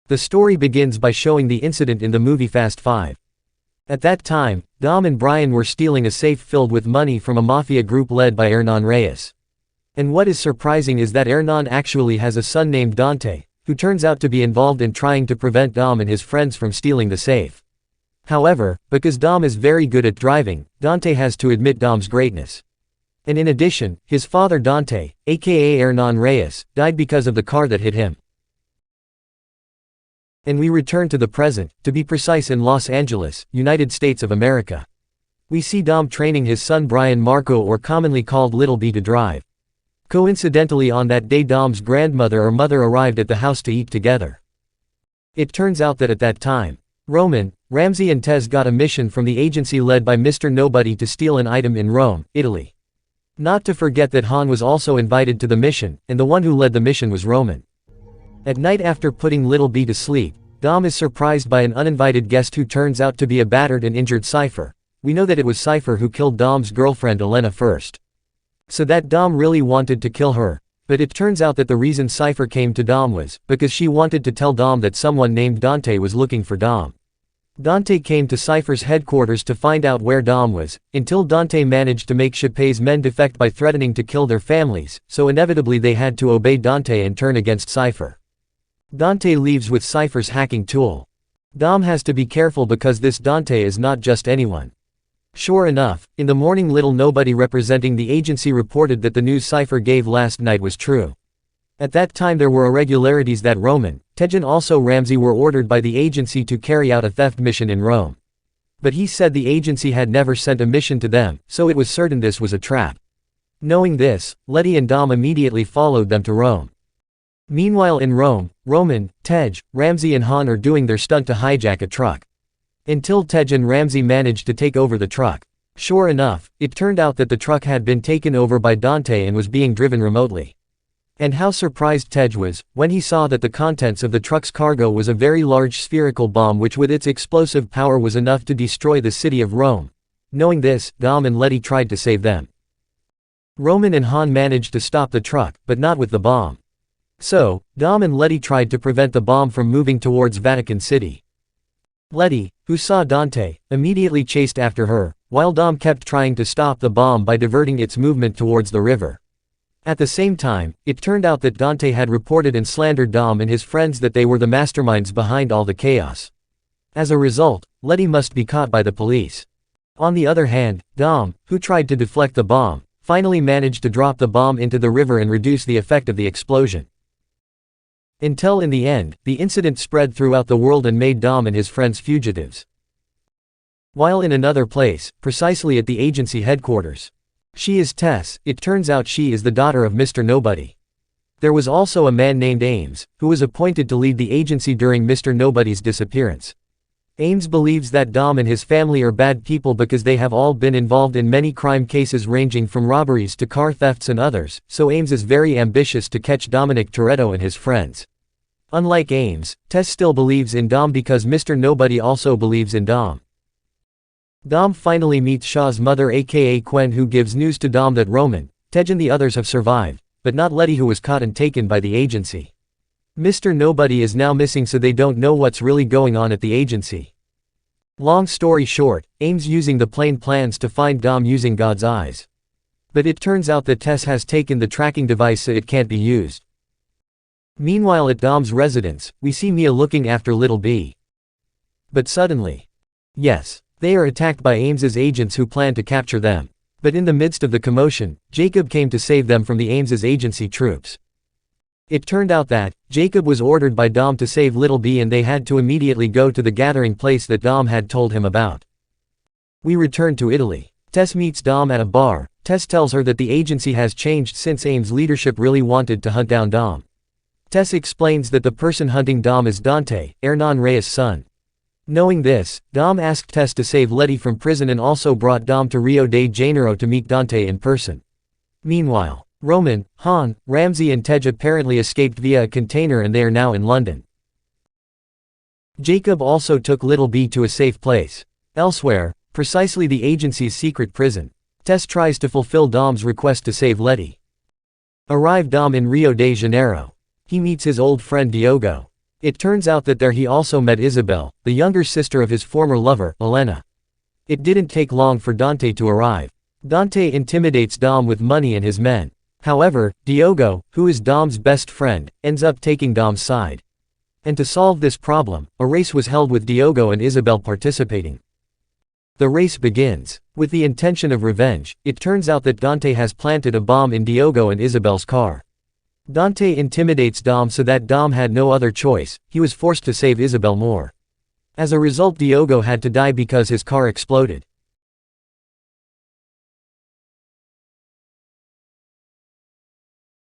The story begins by showing the incident in the movie Fast 5. At that time, Dom and Brian were stealing a safe filled with money from a mafia group led by Hernan Reyes. And what is surprising is that Hernan actually has a son named Dante, who turns out to be involved in trying to prevent Dom and his friends from stealing the safe. However, because Dom is very good at driving, Dante has to admit Dom's greatness. And in addition, his father Dante, aka Hernan Reyes, died because of the car that hit him. And we return to the present, to be precise in Los Angeles, United States of America. We see Dom training his son Brian Marco, or commonly called Little B, to drive. Coincidentally, on that day Dom's grandmother or mother arrived at the house to eat together. It turns out that at that time, Roman, Ramsey and Tez got a mission from the agency led by Mr. Nobody to steal an item in Rome, Italy. Not to forget that Han was also invited to the mission, and the one who led the mission was Roman. At night, after putting Little B to sleep, Dom is surprised by an uninvited guest who turns out to be a battered and injured Cypher. We know that it was Cypher who killed Dom's girlfriend Elena first. So that Dom really wanted to kill her, but it turns out that the reason Cypher came to Dom was because she wanted to tell Dom that someone named Dante was looking for Dom. Dante came to Cypher's headquarters to find out where Dom was, until Dante managed to make Chappé's men defect by threatening to kill their families, so inevitably they had to obey Dante and turn against Cypher. Dante leaves with Cypher's hacking tool. Dom has to be careful because this Dante is not just anyone. Sure enough, in the morning Little Nobody representing the agency reported that the news Cypher gave last night was true. At that time there were irregularities that Roman, Tej and also Ramsey were ordered by the agency to carry out a theft mission in Rome. But he said the agency had never sent a mission to them, so it was certain this was a trap. Knowing this, Letty and Dom immediately followed them to Rome. Meanwhile in Rome, Roman, Tej, Ramsey and Han are doing their stunt to hijack a truck. Until Tej and Ramsey managed to take over the truck. Sure enough, it turned out that the truck had been taken over by Dante and was being driven remotely. And how surprised Tej was, when he saw that the contents of the truck's cargo was a very large spherical bomb which with its explosive power was enough to destroy the city of Rome. Knowing this, Dom and Letty tried to save them. Roman and Han managed to stop the truck, but not with the bomb. So, Dom and Letty tried to prevent the bomb from moving towards Vatican City. Letty, who saw Dante, immediately chased after her, while Dom kept trying to stop the bomb by diverting its movement towards the river. At the same time, it turned out that Dante had reported and slandered Dom and his friends that they were the masterminds behind all the chaos. As a result, Letty must be caught by the police. On the other hand, Dom, who tried to deflect the bomb, finally managed to drop the bomb into the river and reduce the effect of the explosion. Until in the end, the incident spread throughout the world and made Dom and his friends fugitives. While in another place, precisely at the agency headquarters. She is Tess, it turns out she is the daughter of Mr. Nobody. There was also a man named Ames, who was appointed to lead the agency during Mr. Nobody's disappearance. Ames believes that Dom and his family are bad people because they have all been involved in many crime cases ranging from robberies to car thefts and others, so Ames is very ambitious to catch Dominic Toretto and his friends. Unlike Ames, Tess still believes in Dom because Mr. Nobody also believes in Dom. Dom finally meets Shaw's mother aka Quen, who gives news to Dom that Roman, Tej and the others have survived, but not Letty, who was caught and taken by the agency. Mr. Nobody is now missing, so they don't know what's really going on at the agency. Long story short, Ames using the plane plans to find Dom using God's eyes. But it turns out that Tess has taken the tracking device so it can't be used. Meanwhile at Dom's residence, we see Mia looking after Little B. But suddenly, yes, they are attacked by Ames's agents who plan to capture them. But in the midst of the commotion, Jacob came to save them from the Ames's agency troops. It turned out that Jacob was ordered by Dom to save Little B, and they had to immediately go to the gathering place that Dom had told him about. We return to Italy. Tess meets Dom at a bar. Tess tells her that the agency has changed since Ames' leadership really wanted to hunt down Dom. Tess explains that the person hunting Dom is Dante, Hernan Reyes' son. Knowing this, Dom asked Tess to save Letty from prison and also brought Dom to Rio de Janeiro to meet Dante in person. Meanwhile, Roman, Han, Ramsey and Tej apparently escaped via a container and they are now in London. Jacob also took Little B to a safe place. Elsewhere, precisely the agency's secret prison, Tess tries to fulfill Dom's request to save Letty. Arrive Dom in Rio de Janeiro. He meets his old friend Diogo. It turns out that there he also met Isabel, the younger sister of his former lover, Elena. It didn't take long for Dante to arrive. Dante intimidates Dom with money and his men. However, Diogo, who is Dom's best friend, ends up taking Dom's side. And to solve this problem, a race was held with Diogo and Isabel participating. The race begins. With the intention of revenge, it turns out that Dante has planted a bomb in Diogo and Isabel's car. Dante intimidates Dom so that Dom had no other choice, he was forced to save Isabel more. As a result, Diogo had to die because his car exploded.